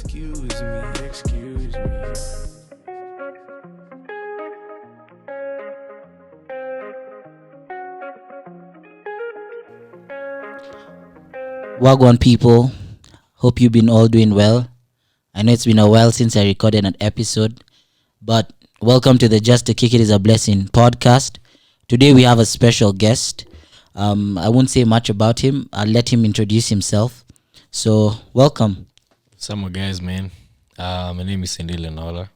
Excuse me. Wagwan people, hope you've been all doing well. I know it's been a while since I recorded an episode, but welcome to the Just to Kick It Is a Blessing podcast. Today we have a special guest. I won't say much about him. I'll let him introduce himself. So, welcome. Some guys, man. My name is Sende, Lenaola.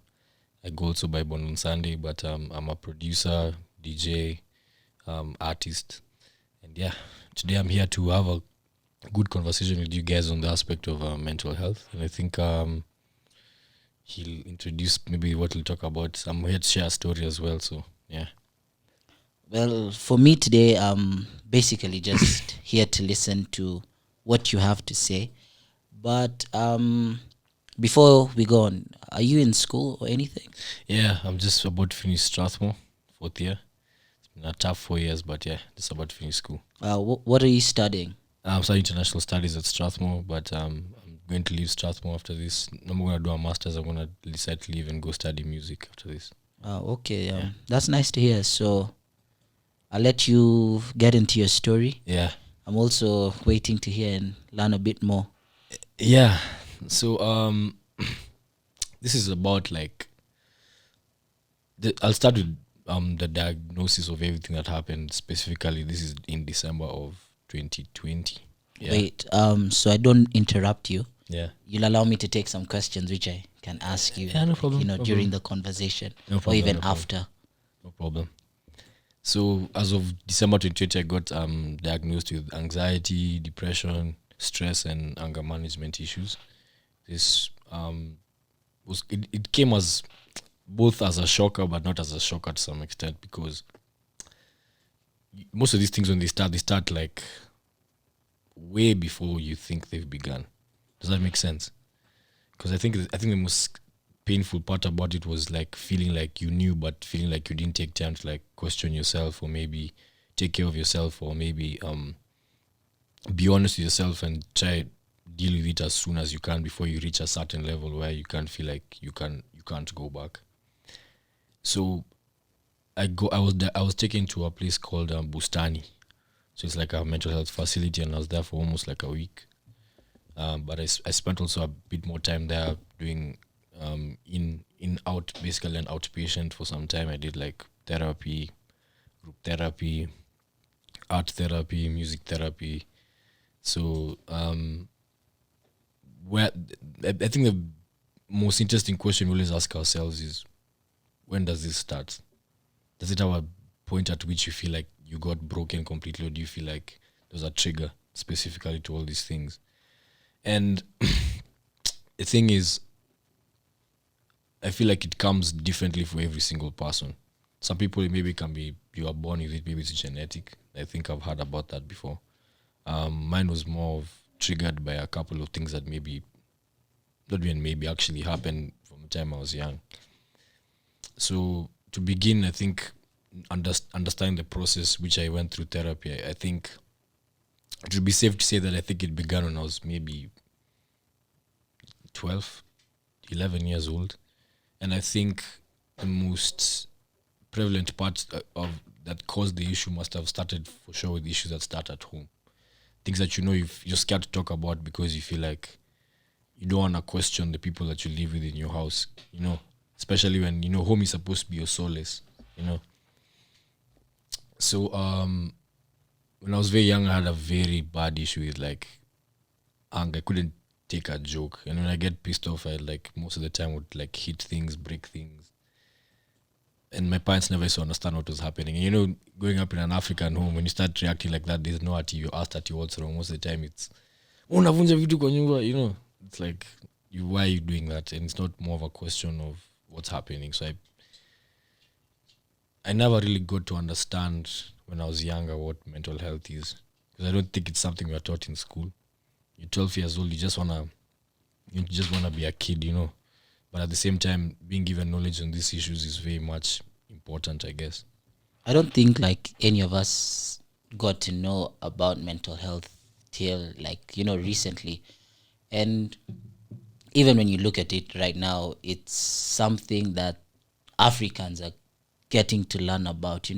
I go also by Bon on Sunday, but I'm a producer, DJ, artist. And yeah, today I'm here to have a good conversation with you guys on the aspect of mental health. And I think he'll introduce maybe what he'll talk about. I'm here to share a story as well. So, yeah. Well, for me today, I'm basically just here to listen to what you have to say. But before we go on, are you in school or anything? Yeah, I'm just about to finish Strathmore, 4th year. It's been a tough 4 years, but yeah, just about to finish school. What are you studying? I'm studying international studies at Strathmore, but I'm going to leave Strathmore after this. I'm going to do a master's. I'm going to decide to leave and go study music after this. Okay, yeah. That's nice to hear. So I'll let you get into your story. Yeah. I'm also waiting to hear and learn a bit more. Yeah. So this is about like I'll start with the diagnosis of everything that happened. Specifically, this is in December of 2020. Yeah. Wait, so I don't interrupt you. Yeah. You'll allow me to take some questions which I can ask you. Yeah, no problem. During the conversation, No or problem, even no problem. after. No problem. So as of December 2020, I got diagnosed with anxiety, depression, stress, and anger management issues. This it came as both as a shocker, but not as a shocker to some extent, because most of these things when they start like way before you think they've begun. Does that make sense? Because I think the most painful part about it was like feeling like you knew, but feeling like you didn't take time to like question yourself, or maybe take care of yourself, or maybe be honest with yourself and try deal with it as soon as you can before you reach a certain level where you can't feel like you can't go back. So I was taken to a place called Bustani. So it's like a mental health facility, and I was there for almost like a week. But I spent also a bit more time there doing basically an outpatient for some time. I did like therapy, group therapy, art therapy, music therapy. So where I think the most interesting question we always ask ourselves is, when does this start? Does it have a point at which you feel like you got broken completely, or do you feel like there's a trigger specifically to all these things? And the thing is, I feel like it comes differently for every single person. Some people, it maybe can be you are born with it, maybe it's genetic. I think I've heard about that before. Mine was more of triggered by a couple of things that maybe, not even maybe, actually happened from the time I was young. So to begin, I think understanding the process which I went through therapy, I think it would be safe to say that I think it began when I was maybe 12, 11 years old. And I think the most prevalent part of that caused the issue must have started for sure with issues that start at home. Things that you're scared to talk about because you feel like you don't want to question the people that you live with in your house, especially when, home is supposed to be your solace, So when I was very young, I had a very bad issue with like anger. I couldn't take a joke. And when I get pissed off, I like most of the time would like hit things, break things. And my parents never used to understand what was happening. And growing up in an African home, when you start reacting like that, there's no you're asked at you what's wrong. Most of the time it's, unavunja vitu kwa nyumba, it's like, why are you doing that? And it's not more of a question of what's happening. So I never really got to understand when I was younger what mental health is, because I don't think it's something we are taught in school. You're 12 years old, you just wanna be a kid, But at the same time, being given knowledge on these issues is very much important, I guess. I don't think like any of us got to know about mental health till like recently, and even when you look at it right now, it's something that Africans are getting to learn about,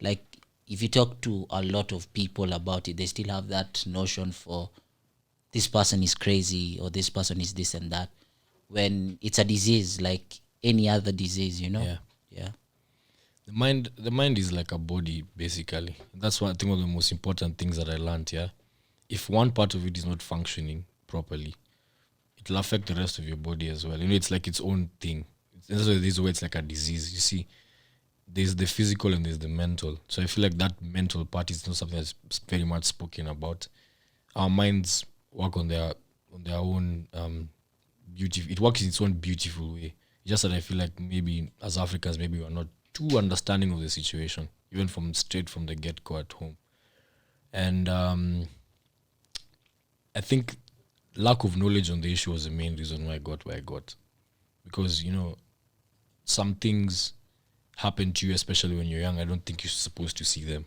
like if you talk to a lot of people about it, they still have that notion for this person is crazy or this person is this and that, when it's a disease like any other disease. Yeah. Yeah. The mind is like a body, basically. That's one thing of the most important things that I learned. Yeah, if one part of it is not functioning properly, it'll affect the rest of your body as well. It's like its own thing. That's why this way it's like a disease. You see, there's the physical and there's the mental. So I feel like that mental part is not something that's very much spoken about. Our minds work on their own beauty. It works in its own beautiful way. Just that I feel like maybe as Africans, maybe we're not too understanding of the situation, even from straight from the get go at home. And I think lack of knowledge on the issue was the main reason why I got where I got. Because, some things happen to you, especially when you're young. I don't think you're supposed to see them.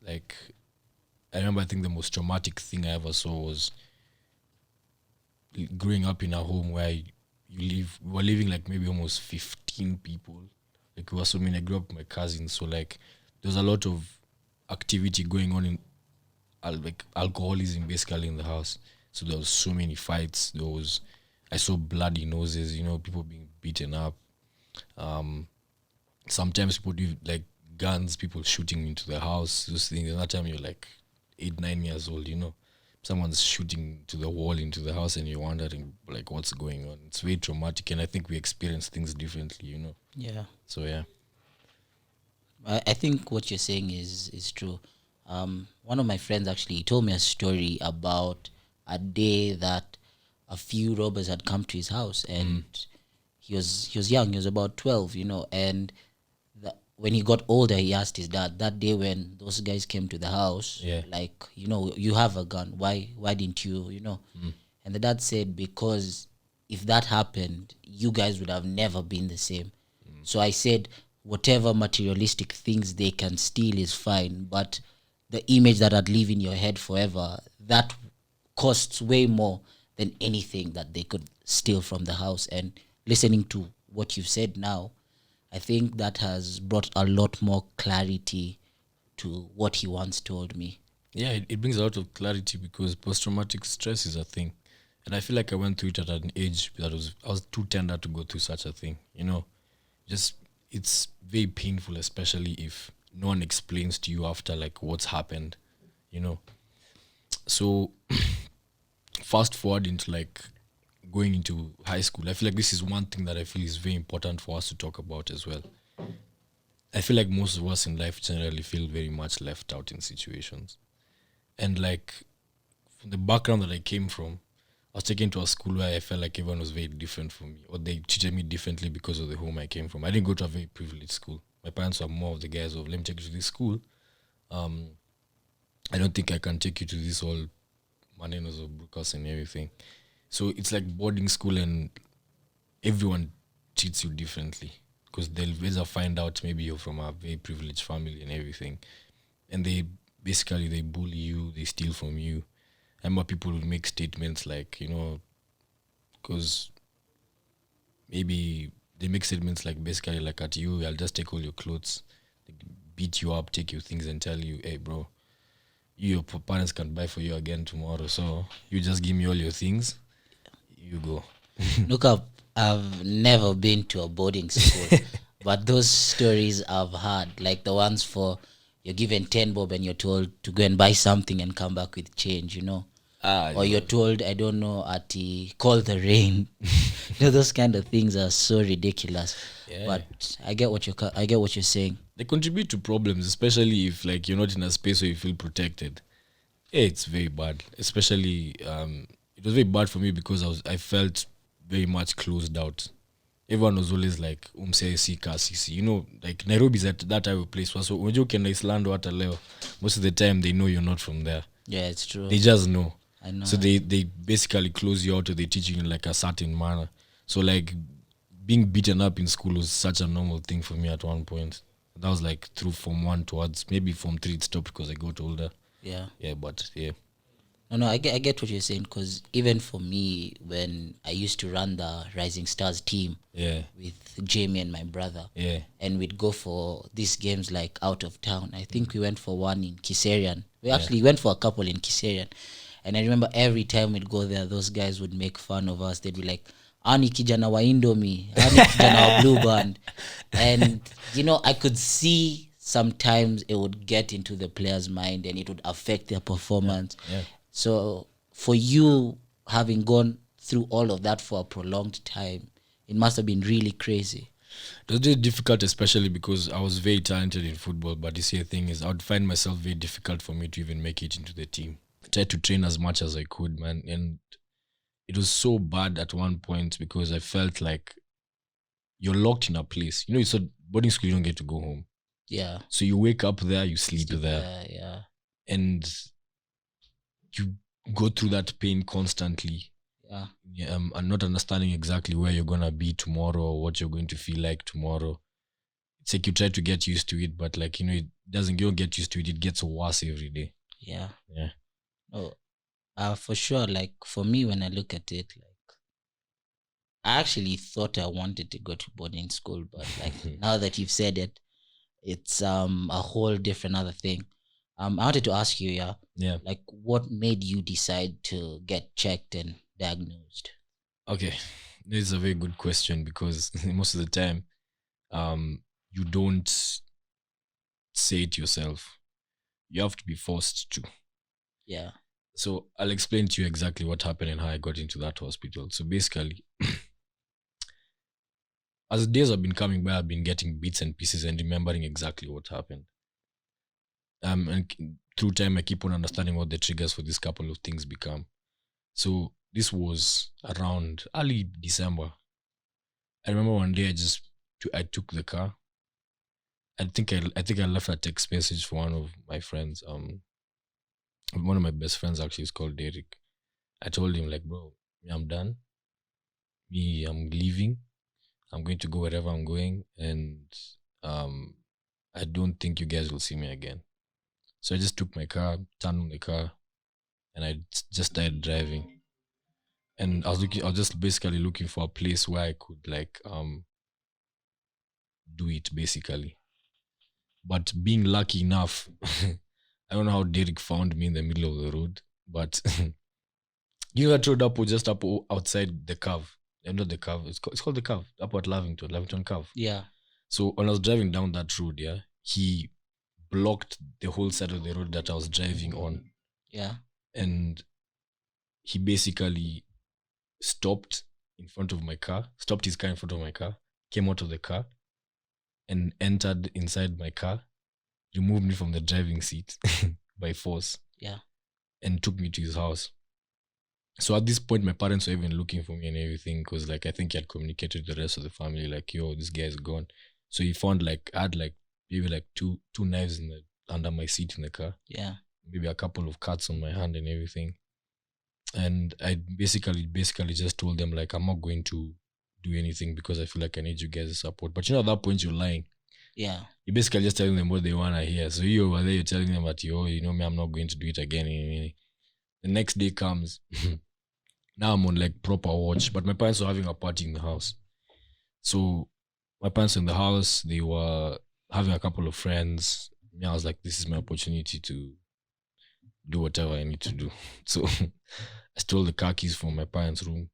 Like, I remember, I think the most traumatic thing I ever saw was growing up in a home where we were living like maybe almost 15 people. Like, we were so many. I grew up with my cousins, so like there was a lot of activity going on in like alcoholism basically in the house. So there was so many fights. I saw bloody noses, people being beaten up. Sometimes people do like guns, people shooting into the house, those things. And that time you're like 8, 9 years old, someone's shooting to the wall into the house and you're wondering like what's going on. It's very traumatic, and I think we experience things differently. Yeah. So yeah. I think what you're saying is true. One of my friends actually told me a story about a day that a few robbers had come to his house, and he was young. He was about 12, and when he got older, he asked his dad that day when those guys came to the house, Yeah. like, you have a gun. Why didn't you, And the dad said, because if that happened, you guys would have never been the same. So I said, whatever materialistic things they can steal is fine, but the image that I'd live in your head forever, that costs way more than anything that they could steal from the house. And listening to what you've said now, I think that has brought a lot more clarity to what he once told me. Yeah, it brings a lot of clarity because post-traumatic stress is a thing. And I feel like I went through it at an age that I was too tender to go through such a thing. Just it's very painful, especially if no one explains to you after like what's happened. So fast forward into like going into high school, I feel like this is one thing that I feel is very important for us to talk about as well. I feel like most of us in life generally feel very much left out in situations. And like from the background that I came from, I was taken to a school where I felt like everyone was very different from me, or they treated me differently because of the home I came from. I didn't go to a very privileged school. My parents were more of the guys of, let me take you to this school. I don't think I can take you to this all manenos of Brukas and everything. So it's like boarding school, and everyone treats you differently because they'll either find out maybe you're from a very privileged family and everything, and they bully you, they steal from you. I remember people would make statements like, because maybe they make statements like basically like at you, I'll just take all your clothes, beat you up, take your things and tell you, hey bro, your parents can buy for you again tomorrow, so you just give me all your things, you go. Look up, I've never been to a boarding school, but those stories I've heard, like the ones for you're given 10 bob and you're told to go and buy something and come back with change, or you're told, I don't know, call the rain. Those kind of things are so ridiculous. Yeah. But I get what you're saying. They contribute to problems, especially if like you're not in a space where you feel protected. Yeah, it's very bad. Especially it was very bad for me because I felt very much closed out. Everyone was always like sisi. Like Nairobi's at that type of place. So when you can Iceland or Leo, most of the time they know you're not from there. Yeah, it's true. They just know. I know. So they basically close you out, or they teach you in like a certain manner. So like being beaten up in school was such a normal thing for me at one point. That was like through Form 1 towards maybe Form 3 it stopped because I got older. Yeah. Yeah, but yeah. No, I get what you're saying, because even for me, when I used to run the Rising Stars team Yeah, with Jamie and my brother, yeah, and we'd go for these games like out of town. I think we went for one in Kiserian. We yeah. actually went for a couple in Kiserian. And I remember every time we'd go there, those guys would make fun of us. They'd be like, Ani kijana wa Indomie, Ani kijana wa Blue Band. And, I could see sometimes it would get into the player's mind and it would affect their performance. Yeah. So for you having gone through all of that for a prolonged time, it must have been really crazy. It was just difficult, especially because I was very talented in football. But the same thing is, I would find myself very difficult for me to even make it into the team. I tried to train as much as I could, man, and it was so bad at one point because I felt like you're locked in a place. It's a boarding school. You don't get to go home, Yeah. so you wake up there, you sleep there, Yeah. and you go through that pain constantly. Yeah. And not understanding exactly where you're gonna be tomorrow or what you're going to feel like tomorrow. It's like you try to get used to it, but like it doesn't. You don't get used to it. It gets worse every day. Yeah. Yeah. Oh, for sure. Like for me, when I look at it, like I actually thought I wanted to go to boarding school, but like now that you've said it, it's a whole different other thing. I wanted to ask you, Yeah. like what made you decide to get checked and diagnosed? Okay, this is a very good question because most of the time, you don't say it yourself. You have to be forced to. Yeah. So I'll explain to you exactly what happened and how I got into that hospital. So basically, as the days have been coming by, I've been getting bits and pieces and remembering exactly what happened. And through time, I keep on understanding what the triggers for this couple of things become. So this was around early December. I remember one day I took the car. I think I left a text message for one of my friends. One of my best friends actually is called Derek. I told him like, bro, I'm done. I'm leaving. I'm going to go wherever I'm going, and um, I don't think you guys will see me again. So I just took my car, turned on the car, and I just started driving. And I was just basically looking for a place where I could like do it basically. But being lucky enough, I don't know how Derek found me in the middle of the road, but that road up was just up outside the curve. Not the curve. It's called the curve. Up at Lavington Curve. Yeah. So when I was driving down that road, yeah, he blocked the whole side of the road that I was driving on, Yeah. and he basically stopped stopped his car in front of my car, came out of the car, and entered inside my car, removed me from the driving seat by force, Yeah. and took me to his house. So at this point, my parents were even looking for me and everything because, like, I think he had communicated to the rest of the family, like, "Yo, this guy is gone." So he found like I had like maybe like two knives under my seat in the car, Yeah. maybe a couple of cuts on my hand and everything. And I basically just told them like, I'm not going to do anything because I feel like I need you guys' support. But at that point, you're lying. Yeah. You're basically just telling them what they want to hear. So you over there, you're telling them that, me, I'm not going to do it again. The next day comes. Now I'm on like proper watch, but my parents were having a party in the house. So my parents were in the house, they were having a couple of friends. Me, I was like, this is my opportunity to do whatever I need to do. So I stole the car keys from my parents' room,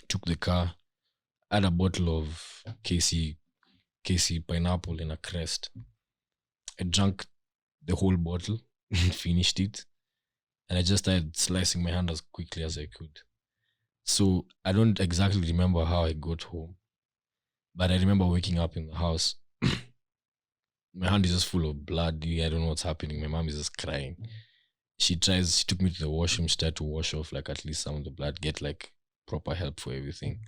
took the car, had a bottle of KC pineapple in a crest. I drank the whole bottle, finished it, and I just started slicing my hand as quickly as I could. So I don't exactly remember how I got home, but I remember waking up in the house. My hand is just full of blood. I don't know what's happening. My mom is just crying. She took me to the washroom, she tried to wash off like at least some of the blood, get like proper help for everything.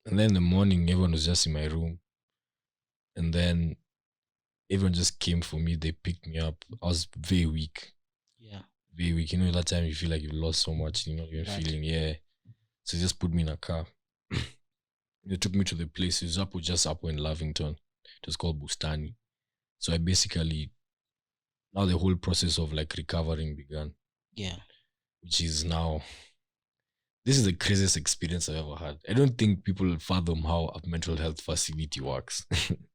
And then in the morning, everyone was just in my room. And then everyone just came for me. They picked me up. I was very weak. Yeah. Very weak. That time you feel like you lost so much, you're feeling, yeah. So they just put me in a car. They took me to the place. It was just up in Lavington. It was called Bustani. So I basically, now the whole process of like recovering began. Yeah. which is now, this is the craziest experience I've ever had. I don't think people fathom how a mental health facility works.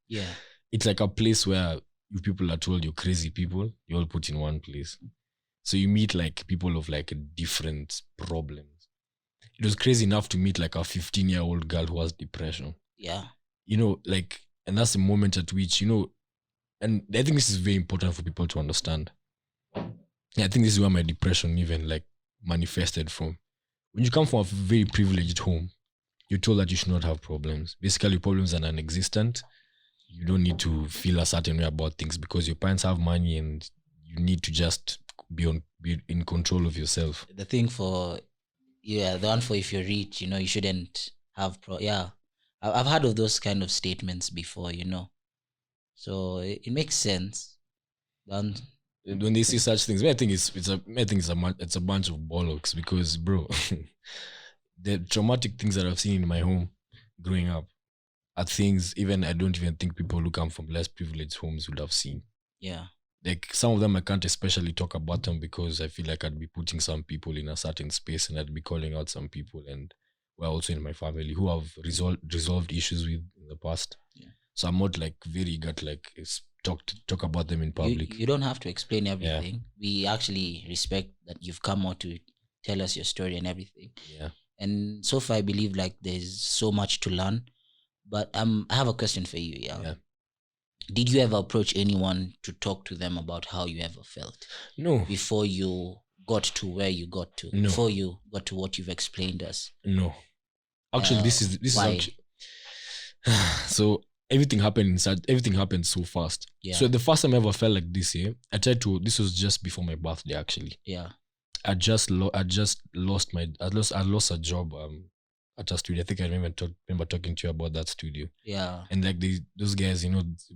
Yeah. It's like a place where you people are told you're crazy people, you're all put in one place. So you meet like people of like different problems. It was crazy enough to meet like a 15-year-old girl who has depression. Yeah. Like, and that's the moment at which, and I think this is very important for people to understand. Yeah, I think this is where my depression even like manifested from. When you come from a very privileged home, you're told that you should not have problems. Basically, your problems are non-existent. You don't need to feel a certain way about things because your parents have money and you need to just be in control of yourself. The thing for the one for if you're rich, you shouldn't have yeah. I've heard of those kind of statements before. So it makes sense. Then And when they say such things, I think it's a bunch of bollocks because, bro, the traumatic things that I've seen in my home growing up are things even I don't even think people who come from less privileged homes would have seen. yeah. Like some of them I can't especially talk about them because I feel like I'd be putting some people in a certain space and I'd be calling out some people and who are also in my family who have resolved issues with in the past. Yeah. So I'm not like very eager to like talk about them in public. You don't have to explain everything. We actually respect that you've come out to tell us your story and everything. Yeah. And so far I believe like there's so much to learn. But I have a question for you, Yeah. Did you ever approach anyone to talk to them about how you ever felt No. before you got to where you got to? No. Before you got to what you've explained us? No. Actually, this is why? actually so everything happened so fast. Yeah. So the first time I ever felt like this, this was just before my birthday actually. Yeah. I lost a job at a studio. I think I remember talking to you about that studio. Yeah. And like those guys,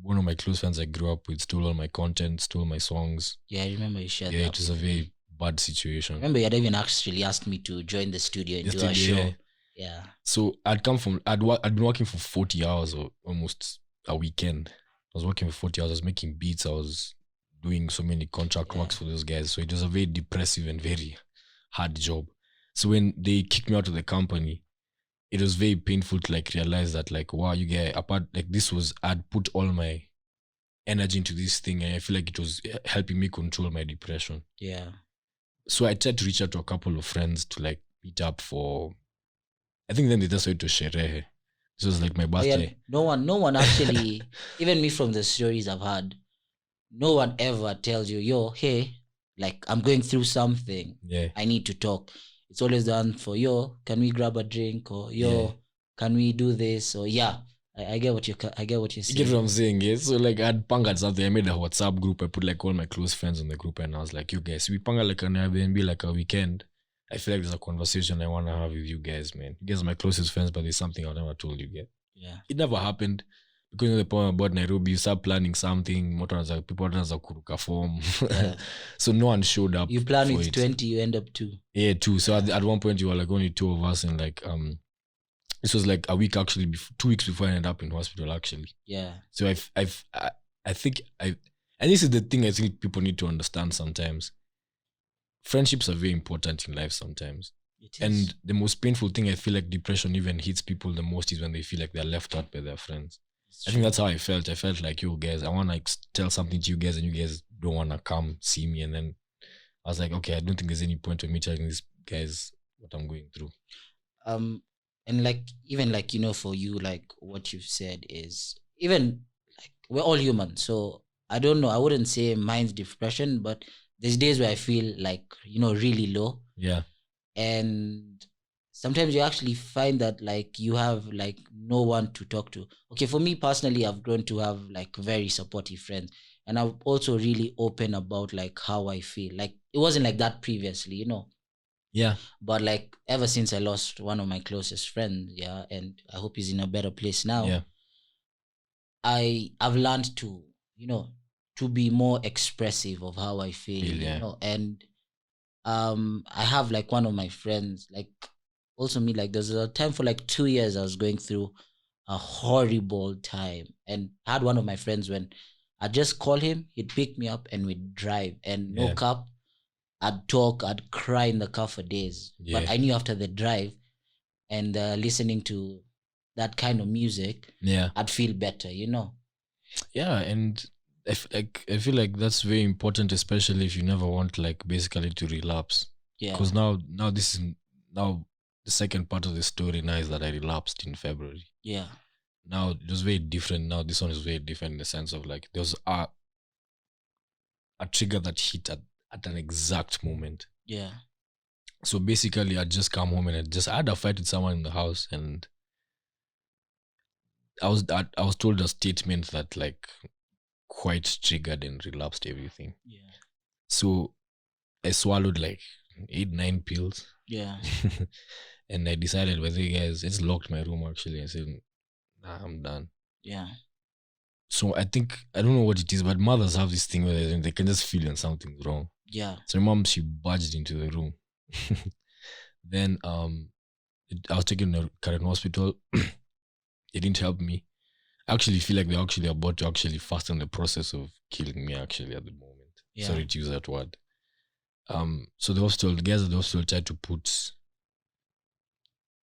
one of my close friends I grew up with stole all my content, stole my songs. Yeah, I remember you shared that. Yeah, it was a very bad situation. I remember you had even actually asked me to join the studio and do a show. Yeah. So I'd been working for 40 hours or almost a weekend. I was working for 40 hours. I was making beats. I was doing so many contract works for those guys. So it was a very depressive and very hard job. So when they kicked me out of the company, it was very painful to like realize that like, wow, you get apart, like I'd put all my energy into this thing and I feel like it was helping me control my depression. Yeah. So I tried to reach out to a couple of friends to like meet up for, I think then they just went to sherehe. This was like my birthday. No one actually, even me from the stories I've had, no one ever tells you, yo, hey, like I'm going through something. Yeah. I need to talk. It's always done for, yo, can we grab a drink? Or yo, can we do this? Or I get what you're saying. You get what I'm saying, yeah? So like I'd panga something. I made a WhatsApp group. I put like all my close friends on the group and I was like, you guys, we panga like an Airbnb, like a weekend. I feel like there's a conversation I want to have with you guys, man. You guys are my closest friends, but there's something I've never told you yet. Yeah. It never happened. Because the point about Nairobi, you start planning something, people are kuruka form. Yeah. So no one showed up. You plan with 20, you end up 2. Yeah, 2. So at one point you were like only 2 of us and like this was like a week actually 2 weeks before I ended up in hospital actually. Yeah. So I think and this is the thing I think people need to understand sometimes. Friendships are very important in life sometimes. It is. And the most painful thing I feel like depression even hits people the most is when they feel like they're left out by their friends. I think that's how I felt. I felt like, you guys, I want to like tell something to you guys and you guys don't want to come see me. And then I was like, okay, I don't think there's any point of me telling these guys what I'm going through. And like, even like, for you, like what you've said is even like we're all human. So I don't know. I wouldn't say mine's depression, but there's days where I feel like, really low. Yeah. And sometimes you actually find that like you have like no one to talk to. Okay, for me personally, I've grown to have like very supportive friends, and I'm also really open about like how I feel. Like it wasn't like that previously, Yeah. But like ever since I lost one of my closest friends, and I hope he's in a better place now. Yeah. I've learned to, to be more expressive of how I feel, and I have like one of my friends, like also me, like there's a time for like 2 years I was going through a horrible time, and I had one of my friends when I just call him, he'd pick me up and we'd drive, and no cap, I'd talk, I'd cry in the car for days. Yeah. But I knew after the drive and listening to that kind of music, Yeah. I'd feel better, Yeah, and I feel like that's very important, especially if you never want like basically to relapse. Yeah. Because now this is now the second part of the story now is that I relapsed in February. Yeah. Now it was very different. Now this one is very different in the sense of like there was a trigger that hit at an exact moment. Yeah. So basically, I just come home and I had a fight with someone in the house, and I was told a statement that like quite triggered and relapsed everything. Yeah. So I swallowed like 8-9 pills. Yeah. And I decided, well, hey guys, it's locked my room actually. I said, nah, I'm done. Yeah. So I think I don't know what it is, but mothers have this thing where they can just feel when something's wrong. Yeah. So my mom, she barged into the room. Then I was taken to Karen Hospital. They didn't help me. I actually feel like they're actually about to actually fasten the process of killing me actually at the moment. Yeah. Sorry to use that word. So the guys at the hospital tried to put,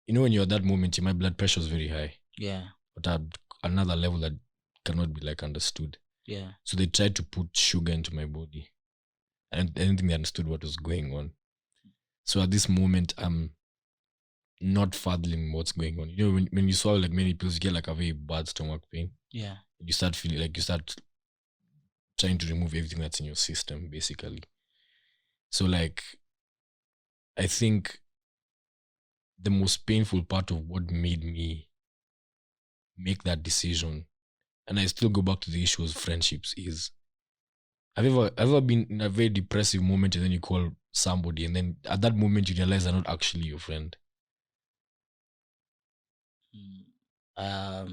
when you're at that moment, my blood pressure is very high. Yeah. But at another level that cannot be like understood. Yeah. So they tried to put sugar into my body. And I didn't think they understood what was going on. So at this moment, I'm not fathoming what's going on. When you swallow like many pills, you get like a very bad stomach pain. Yeah. You start feeling like you start trying to remove everything that's in your system, basically. So like, I think the most painful part of what made me make that decision, and I still go back to the issue of friendships, is I've ever been in a very depressive moment and then you call somebody and then at that moment you realize they're not actually your friend. I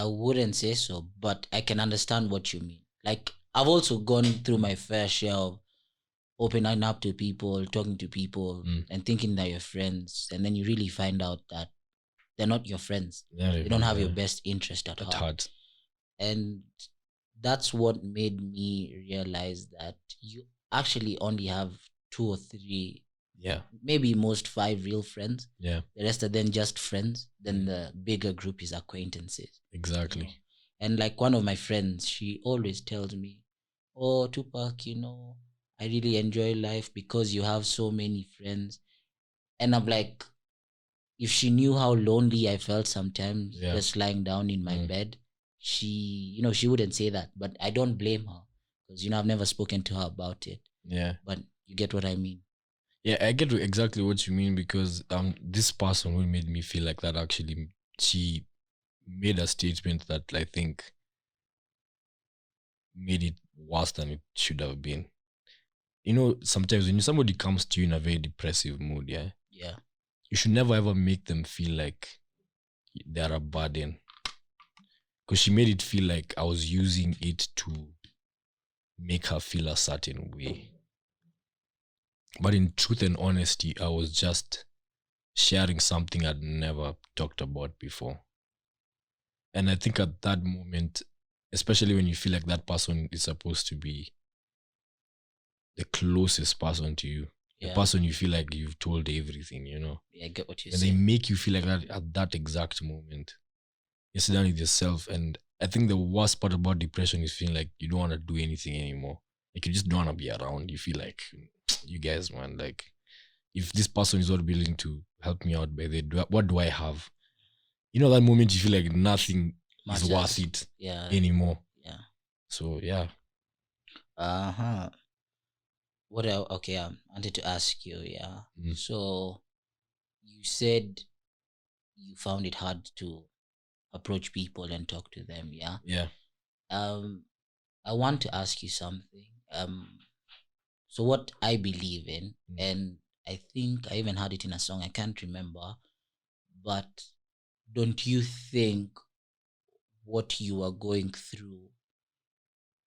wouldn't say so, but I can understand what you mean. Like, I've also gone through my fair share of opening up to people, talking to people, and thinking they're your friends, and then you really find out that they're not your friends. They don't have your best interest at heart. And that's what made me realize that you actually only have 2 or 3, maybe most 5 real friends. Yeah. The rest are then just friends. Then the bigger group is acquaintances. Exactly. And like one of my friends, she always tells me, "Oh, Tupac, I really enjoy life because you have so many friends." And I'm like, if she knew how lonely I felt sometimes just lying down in my bed, she wouldn't say that. But I don't blame her because, I've never spoken to her about it. Yeah. But you get what I mean? Yeah, I get exactly what you mean because this person who made me feel like that actually, she made a statement that I think made it worse than it should have been. Sometimes when somebody comes to you in a very depressive mood, yeah, you should never ever make them feel like they are a burden. Because she made it feel like I was using it to make her feel a certain way. But in truth and honesty, I was just sharing something I'd never talked about before. And I think at that moment, especially when you feel like that person is supposed to be the closest person to you, the person you feel like you've told everything, Yeah, I get what you're and saying. they make you feel like that at that exact moment. You sit down with yourself, and I think the worst part about depression is feeling like you don't want to do anything anymore. Like you just don't want to be around. You feel like, you guys, man, like if this person is not willing to help me out, what do I have? That moment you feel like nothing is worth it anymore. Yeah. So yeah. Okay, I wanted to ask you, so you said you found it hard to approach people and talk to them, Yeah. I want to ask you something. So what I believe in, and I think I even had it in a song, I can't remember, but don't you think what you are going through,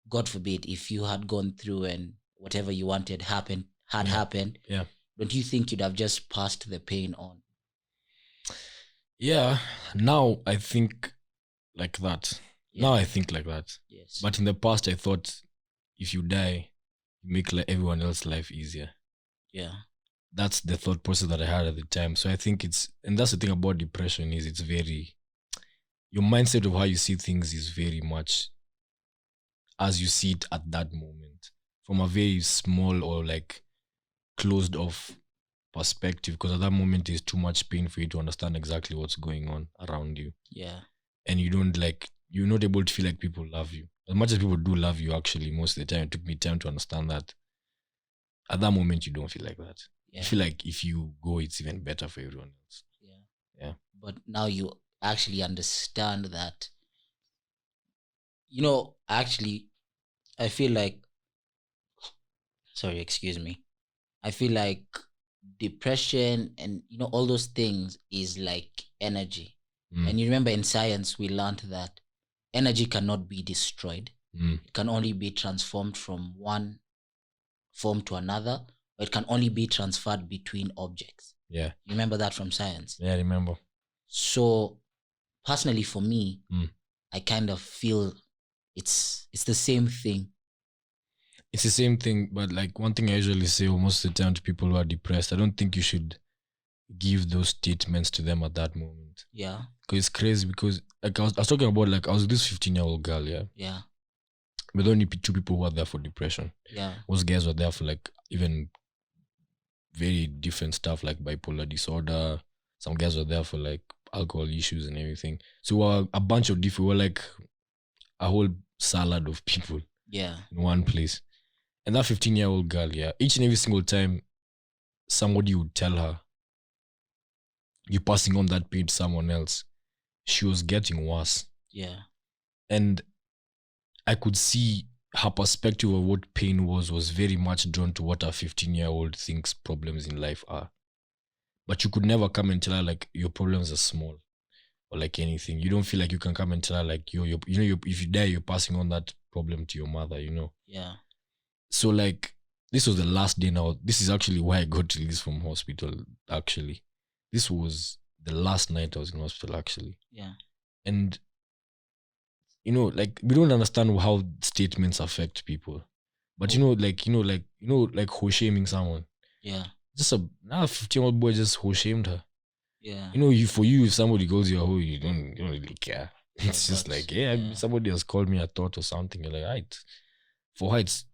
God forbid, if you had gone through and whatever you wanted happened, don't you think you'd have just passed the pain on? Yeah. Now I think like that. Now I think like that. Yes. But in the past, I thought if you die, make like everyone else's life easier. Yeah. That's the thought process that I had at the time. So I think and that's the thing about depression is it's very, your mindset of how you see things is very much as you see it at that moment from a very small or like closed off perspective, because at that moment there's too much pain for you to understand exactly what's going on around you. Yeah. And you're not able to feel like people love you as much as people do love you. Actually, most of the time it took me time to understand that at that moment you don't feel like that. Yeah. You feel like if you go, it's even better for everyone else. Yeah. But now you actually understand that, actually, I feel like, sorry, excuse me. I feel like depression and, all those things is like energy. And you remember in science, we learned that energy cannot be destroyed. It can only be transformed from one form to another, or it can only be transferred between objects. Yeah. You remember that from science? Yeah, I remember. So personally for me, I kind of feel it's the same thing. It's the same thing, but like one thing I usually say most of the time to people who are depressed, I don't think you should give those statements to them at that moment. Yeah. Because it's crazy, because like I was talking about, like I was this 15-year-old girl, yeah. Yeah. But only two people who were there for depression. Yeah. Most guys were there for like even very different stuff like bipolar disorder. Some guys were there for like alcohol issues and everything. So we were a bunch of different, we were like a whole salad of people. Yeah. In one place. And that 15-year-old girl, yeah, each and every single time somebody would tell her, you're passing on that pain to someone else, she was getting worse. Yeah. And I could see her perspective of what pain was very much drawn to what a 15-year-old thinks problems in life are. But you could never come and tell her like your problems are small or like anything. You don't feel like you can come and tell her like if you die, you're passing on that problem to your mother, Yeah. So like this was the last day now. This is actually why I got released from hospital, actually. This was the last night I was in hospital, actually. Yeah. And like we don't understand how statements affect people. But like hoe shaming someone. Yeah. Just a 15-year-old boy just hoe shamed her. Yeah. If somebody calls you a hoe, you don't really care. It's just like, yeah. somebody has called me a thought or something. You're like, right. For her, it's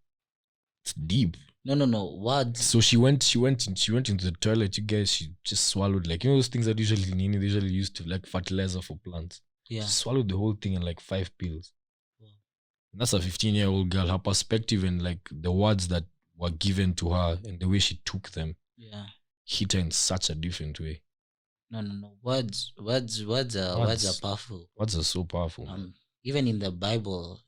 deep. No. Words. So she went into the toilet. You guys, she just swallowed like those things that usually they usually used to like fertilizer for plants. Yeah. She swallowed the whole thing in like 5 pills. And that's a 15-year-old girl. Her perspective and like the words that were given to her and the way she took them, hit her in such a different way. No. Words are powerful. Words are so powerful. Even in the Bible,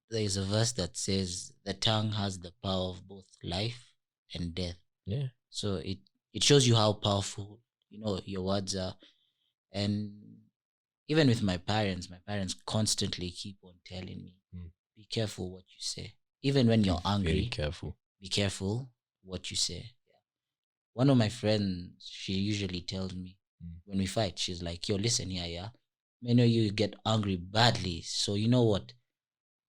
there is a verse that says the tongue has the power of both life and death. Yeah. So it shows you how powerful your words are. And even with my parents constantly keep on telling me, be careful what you say. Even when you're angry, very careful. Be careful what you say. One of my friends, she usually tells me when we fight, she's like, yo, listen here, yeah. I know you get angry badly. So you know what?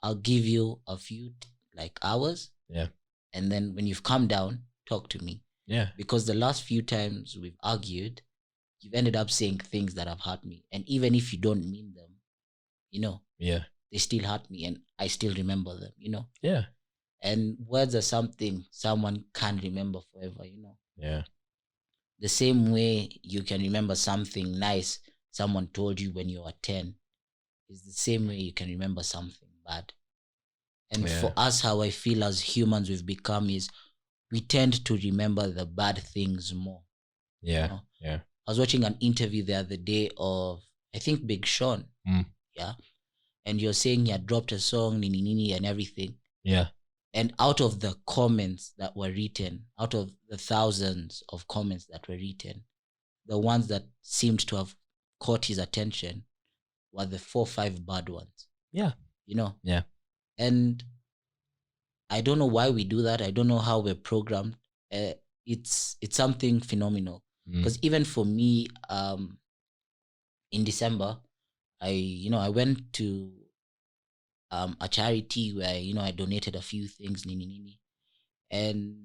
I'll give you a few like hours. Yeah. And then when you've calmed down, talk to me. Yeah. Because the last few times we've argued, you've ended up saying things that have hurt me. And even if you don't mean them, yeah, they still hurt me and I still remember them, Yeah. And words are something someone can remember forever, Yeah. The same way you can remember something nice someone told you when you were 10 is the same way you can remember something bad. And for us, how I feel as humans we've become is we tend to remember the bad things more. Yeah. Yeah. I was watching an interview the other day of, I think, Big Sean. Yeah. And you're saying he had dropped a song, Nini Nini, and everything. Yeah. And out of the comments that were written, out of the thousands of comments that were written, the ones that seemed to have caught his attention were the 4 or 5 bad ones. Yeah. Yeah. And I don't know why we do that. I don't know how we're programmed. It's something phenomenal. Because even for me, in December, I went to a charity where I donated a few things, nini nini, And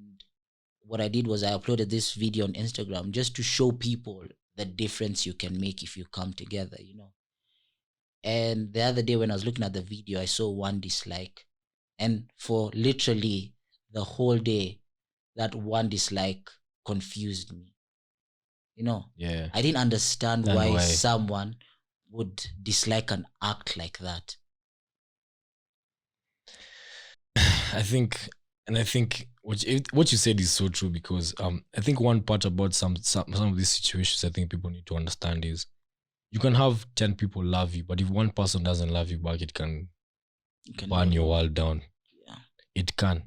what I did was I uploaded this video on Instagram just to show people the difference you can make if you come together, And the other day when I was looking at the video, I saw one dislike. And for literally the whole day, that one dislike confused me. Yeah. I didn't understand And why why? someone would dislike an act like that. I think what you said is so true, because I think one part about some of these situations I think people need to understand is you can have 10 people love you, but if one person doesn't love you back, it can You can burn go your down. world down. Yeah. It can.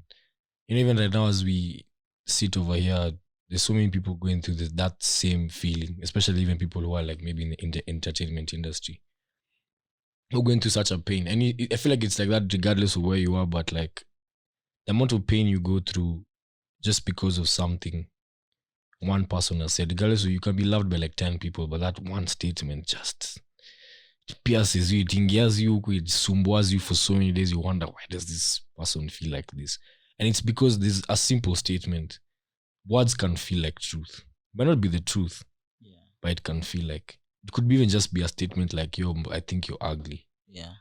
Even right now as we sit over here, there's so many people going through that same feeling, especially even people who are like maybe in the entertainment industry, who are going through such a pain. And I feel like it's like that regardless of where you are, but like the amount of pain you go through just because of something one person has said, regardless of, you can be loved by like 10 people, but that one statement just pierces you, it ingears you, it sumbuas you for so many days. You wonder, why does this person feel like this? And it's because there's a simple statement. Words can feel like truth. It might not be the truth, Yeah. but it can feel like, it could even just be a statement like, yo, I think you're ugly. Yeah.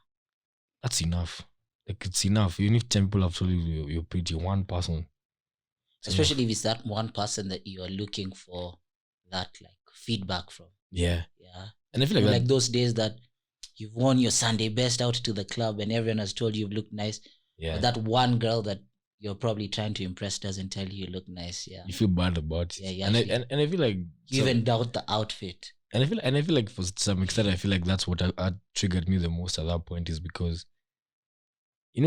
That's enough. Like, it's enough. Even if 10 people have told you you're pretty, one person. Especially if it's that one person that you are looking for that like feedback from. Yeah. Yeah. And I feel like, like those days that you've worn your Sunday best out to the club and everyone has told you you look nice. yeah, But that one girl that you're probably trying to impress doesn't tell you look nice. Yeah. you feel bad about it. Yeah, and, I, actually- and I feel like You even doubt the outfit. And I feel like for some extent, I feel like that's what triggered me the most at that point, is because,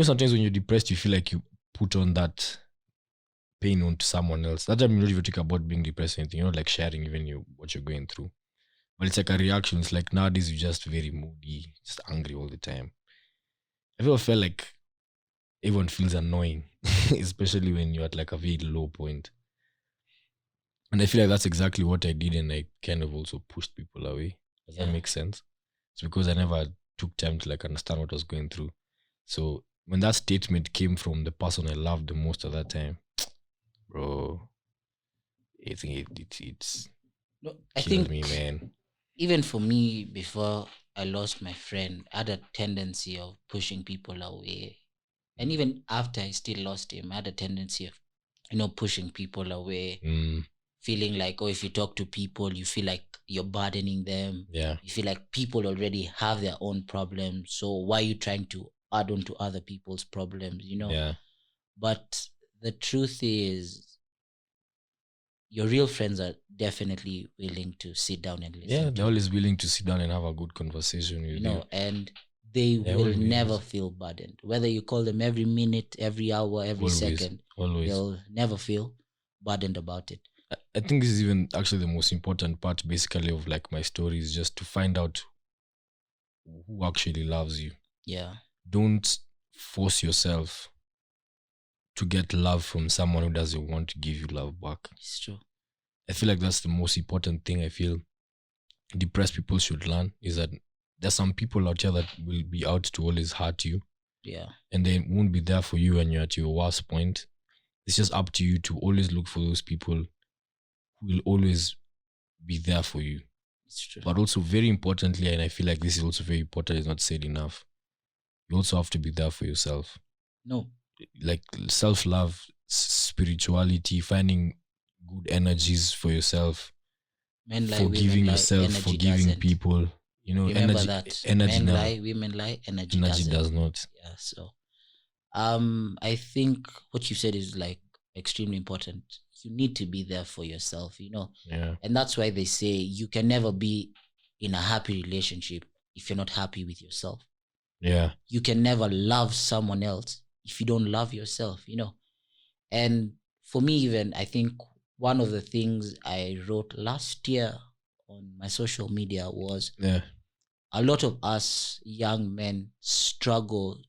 sometimes when you're depressed, you feel like you put on that pain onto someone else. That time you don't even think about being depressed or anything. You're not like sharing even what you're going through. But it's like a reaction. It's like nowadays you're just very moody, just angry all the time. I feel like everyone feels annoying, especially when you're at like a very low point. And I feel like that's exactly what I did, and I kind of also pushed people away. Does that make sense? It's because I never took time to like understand what I was going through. So when that statement came from the person I loved the most at that time, bro, I think it's No, I killed think me, man. even for me, before I lost my friend, I had a tendency of pushing people away. And even after I still lost him, I had a tendency of, pushing people away, feeling like, oh, if you talk to people, you feel like you're burdening them. Yeah. You feel like people already have their own problems. So why are you trying to add on to other people's problems, Yeah. But the truth is, your real friends are definitely willing to sit down and listen. Yeah, to they're you, always willing to sit down and have a good conversation with you. And they will always. never feel burdened. Whether you call them every minute, every hour, every Always. second, Always. they'll never feel burdened about it. I think this is even actually the most important part, basically, of like my story, is just to find out who actually loves you. Yeah. Don't force yourself to get love from someone who doesn't want to give you love back. It's true. I feel like that's the most important thing I feel depressed people should learn, is that there's some people out here that will be out to always hurt you. Yeah. And they won't be there for you when you're at your worst point. It's just up to you to always look for those people who will always be there for you. It's true. But also, very importantly, and I feel like this is also very important, it's not said enough, you also have to be there for yourself. No. Like self-love, spirituality, finding good energies for yourself, Men lie, forgiving women lie, yourself, energy forgiving doesn't. people. Remember that. Energy Men never, lie, women lie, energy energy doesn't. does not. Yeah. So I think what you said is like extremely important. You need to be there for yourself, Yeah. And that's why they say you can never be in a happy relationship if you're not happy with yourself. Yeah. You can never love someone else if you don't love yourself, And for me, even, I think one of the things I wrote last year on my social media was a lot of us young men struggle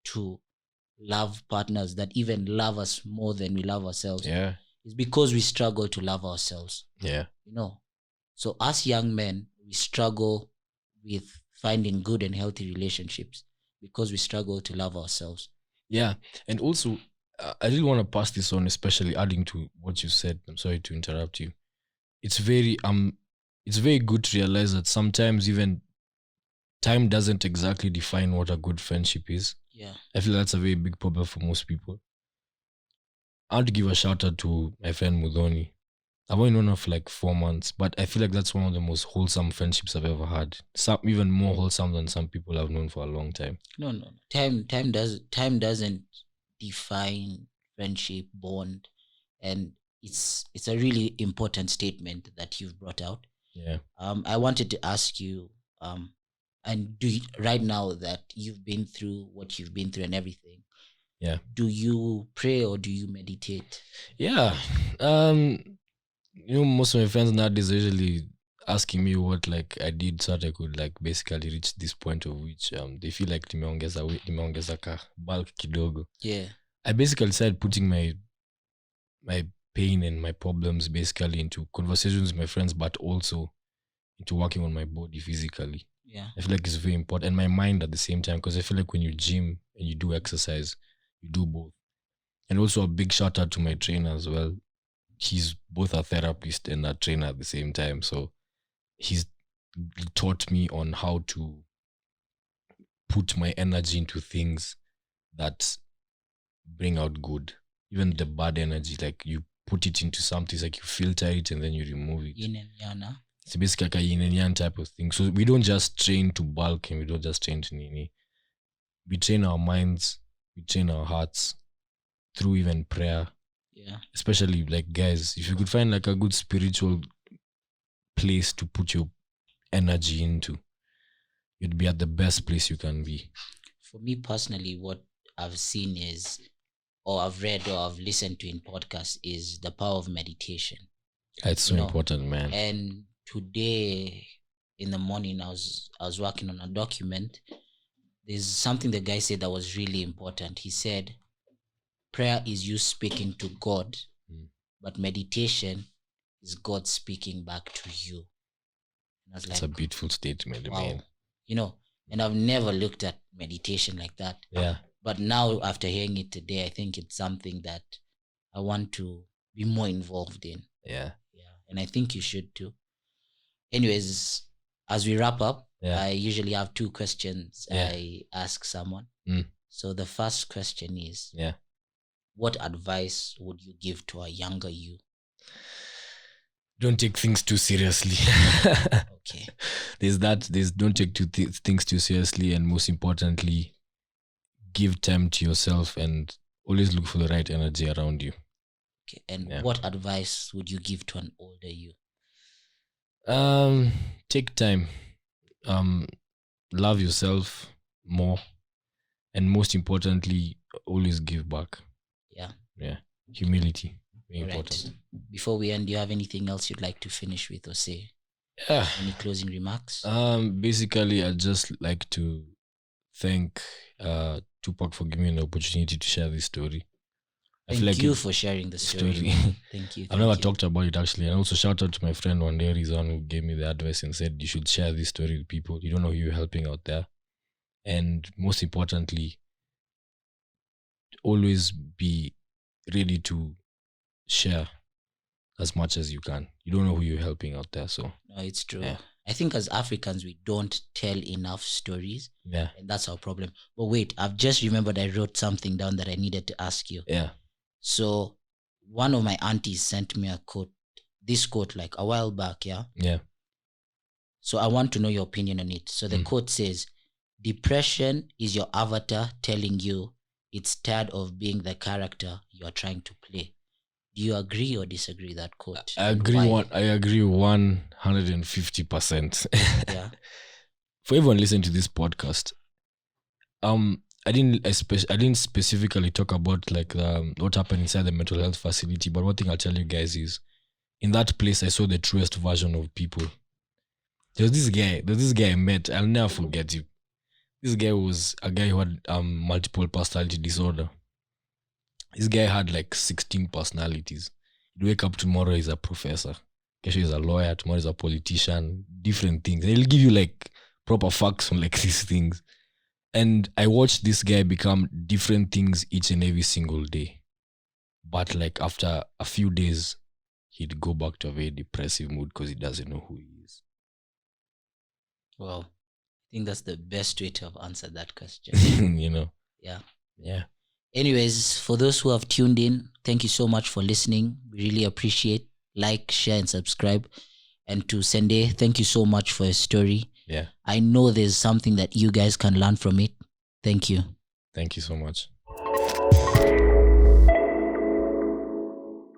to love partners that even love us more than we love ourselves. Yeah. It's because we struggle to love ourselves. Yeah. So us young men, we struggle with finding good and healthy relationships because we struggle to love ourselves. Yeah. And also, I really want to pass this on, especially adding to what you said. I'm sorry to interrupt you. It's very good to realize that sometimes even time doesn't exactly define what a good friendship is. Yeah. I feel that's a very big problem for most people. I want to give a shout out to my friend Mudhoni. I've only known her for like 4 months, but I feel like that's one of the most wholesome friendships I've ever had. Some even more wholesome than some people I've known for a long time. No. Time doesn't define friendship, bond, and it's a really important statement that you've brought out. Yeah. I wanted to ask you, and right now that you've been through what you've been through and everything, Yeah. do you pray or do you meditate? Yeah. Most of my friends nowadays are usually asking me what like I did so that I could like basically reach this point of which they feel like nimeongeza ka bulk kidogo. Yeah. I basically started putting my pain and my problems basically into conversations with my friends, but also into working on my body physically. Yeah. I feel like it's very important, and my mind at the same time, because I feel like when you gym and you do exercise, you do both. And also a big shout out to my trainer as well. He's both a therapist and a trainer at the same time. So he's taught me on how to put my energy into things that bring out good. Even the bad energy, like you put it into something, it's like you filter it and then you remove it. Yin and yang. It's basically like a yin and yang type of thing. So we don't just train to bulk and we don't just train to nini. We train our minds, we train our hearts through even prayer. Yeah. Especially like guys, if you could find like a good spiritual place to put your energy into, you'd be at the best place you can be. For me personally, what I've seen is, or I've read or I've listened to in podcasts, is the power of meditation. It's so important, man. And today in the morning I was working on a document. There's something the guy said that was really important. He said prayer is you speaking to God, but meditation is God speaking back to you. And I was That's like, a beautiful statement, wow. man. And I've never looked at meditation like that. Yeah. But now after hearing it today, I think it's something that I want to be more involved in. Yeah. And I think you should too. Anyways, as we wrap up, I usually have 2 questions I ask someone. So the first question is, what advice would you give to a younger you? Don't take things too seriously. Okay. There's don't take things too seriously, and most importantly, give time to yourself and always look for the right energy around you. Okay. And what advice would you give to an older you? Take time. Love yourself more, and most importantly, always give back. Yeah. Humility. Very important. Before we end, do you have anything else you'd like to finish with or say? Any closing remarks? Basically, I'd just like to thank Tupac for giving me an opportunity to share this story. Thank you for sharing the story. Thank you. I've never talked about it actually. And also shout out to my friend one day, Rizwan, who gave me the advice and said you should share this story with people. You don't know who you're helping out there. And most importantly, always be ready to share as much as you can. You don't know who you're helping out there. So no, it's true. I think as Africans, we don't tell enough stories. Yeah. And that's our problem. But wait, I've just remembered I wrote something down that I needed to ask you. Yeah. So one of my aunties sent me this quote like a while back. Yeah. So I want to know your opinion on it. So the quote says, depression is your avatar telling you it's tired of being the character you're trying to play. Do you agree or disagree with that quote? I agree 150%. Yeah. For everyone listening to this podcast, I didn't specifically talk about like what happened inside the mental health facility, but one thing I'll tell you guys is, in that place I saw the truest version of people. There's this guy I met. I'll never forget him. This guy was a guy who had multiple personality disorder. This guy had like 16 personalities. He'd wake up tomorrow, he's a professor. Kesho he's a lawyer. Tomorrow he's a politician. Different things. And he'll give you like proper facts on like these things. And I watched this guy become different things each and every single day. But like after a few days, he'd go back to a very depressive mood because he doesn't know who he is. Well, I think that's the best way to have answered that question. You know? Yeah. Yeah. Anyways, for those who have tuned in, thank you so much for listening. We really appreciate. Like, share, and subscribe. And to Sende, thank you so much for your story. Yeah. I know there's something that you guys can learn from it. Thank you. Thank you so much.